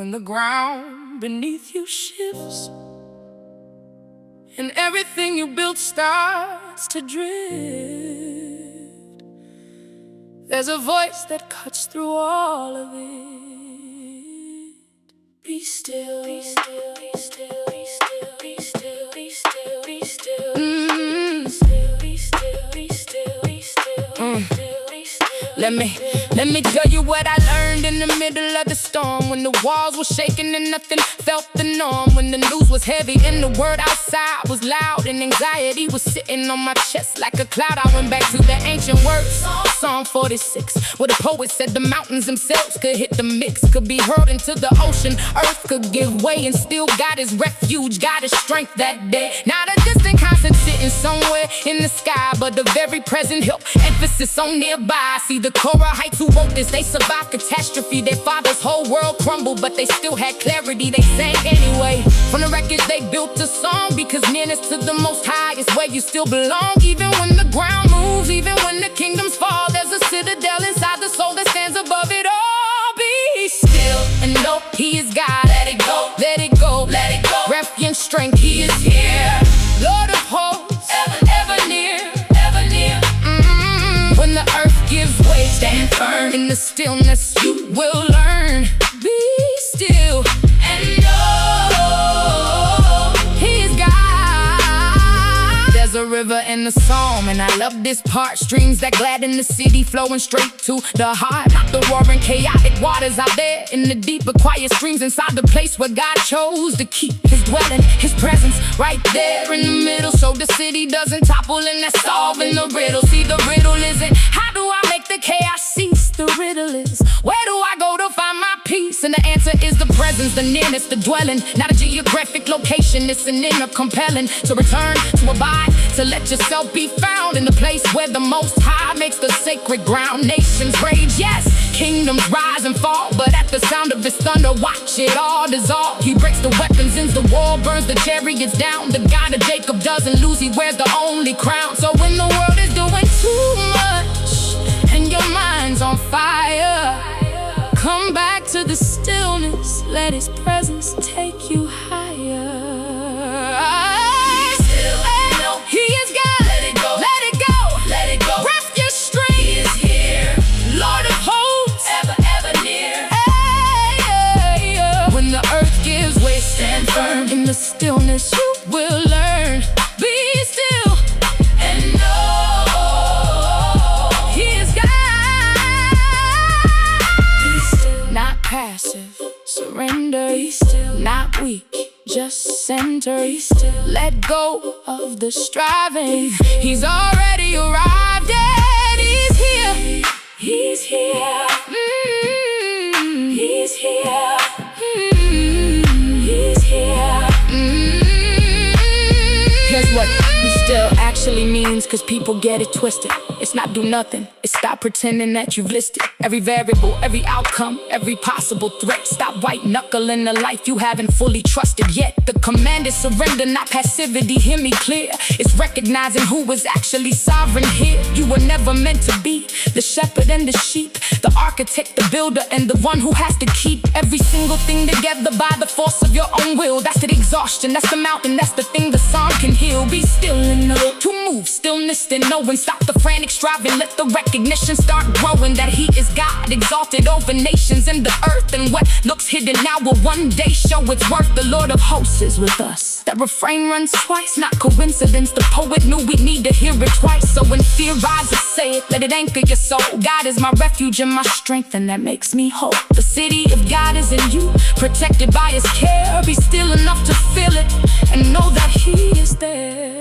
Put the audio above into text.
when the ground beneath you shifts and everything you built starts to drift. There's a voice that cuts through all of it. Be still, be still, be still, be still, be still, be still, be still. Be still, be still, be still, be still. Let me tell you what I learned in the middle of the storm, when the walls were shaking and nothing felt the norm, when the news was heavy and the word outside was loud and anxiety was sitting on my chest like a cloud. I went back to the ancient words, Psalm 46, where the poet said the mountains themselves could hit the mix, could be hurled into the ocean, earth could give way, and still God is refuge, God is strength that day. Not a distant concept sitting somewhere in the sky, but the very present help, emphasis on nearby. See, the Korahites who wrote this, they survived catastrophe. Their father's whole world crumbled, but they still had clarity. They sang anyway. From the wreckage they built a song, because nearness to the Most High is where you still belong. Even when the ground moves, even when the kingdoms fall, there's a citadel inside the soul that stands above it all. Be still and know He is God. Let it go, let it go, let it go. Refuge and strength, He is here. Lord of hosts, ever near, ever near. When the earth gives way, stand firm. In the stillness you will learn. Be still and know He is God. There's a river in the psalm, and I love this part. Streams that gladden the city, flowing straight to the heart. Not the roaring chaotic waters out there in the deep, but quiet streams inside the place where God chose to keep His dwelling, His presence right there in the middle, so the city doesn't topple, and that's solving the riddle. See, the riddle isn't how do I make the chaos cease? The riddle is where do I go to find my peace? And the answer is the presence, the nearness, the dwelling. Not a geographic location, it's an inner compelling to return, to abide, to let yourself be found in the place where the Most High makes the sacred ground. Nations rage, yes, kingdoms rise and fall, but at the sound of His thunder, watch it all dissolve. He breaks the weapons, ends the war, burns the chariots down. The God of Jacob doesn't lose, He wears the only crown. So when the world is doing too much and your mind's on fire, come back to the stillness, let His presence take you higher. He is God. Let it go. Let it go. Let it go. Refuge, strength. He is here. Lord of hosts, ever near. Hey, when the earth gives way, stand firm. In the stillness you will learn. Be still and know He is God. Be still. Not passive, surrender. Be still. Not weak, just center. Be still. Let go of the striving. He's already arrived and He's here. He's here. He's here. He's here. Here's what He still actually means, cause people get it twisted. It's not do nothing, it's stop pretending that you've listed every variable, every outcome, every possible threat. Stop white knuckling the life you haven't fully trusted yet. The command is surrender, not passivity. Hear me clear, it's recognizing who is actually sovereign here. You were never meant to be the shepherd and the sheep, the architect, the builder, and the one who has to keep every single thing together by the force of your own will. That's the exhaustion, that's the mountain, that's the thing the psalm can heal. Be still and know to move, stillness and knowing. Stop the frantic striving, let the recognition start growing that He is God, exalted over nations and the earth. And what looks hidden now will one day show its worth. The Lord of hosts is with us. That refrain runs twice, not coincidence. The poet knew we'd need to hear it twice. So when fear rises, say it, let it anchor your soul. God is my refuge and my strength, and that makes me whole. The city of God is in you, protected by His care. Be still enough to feel it and know that He is there.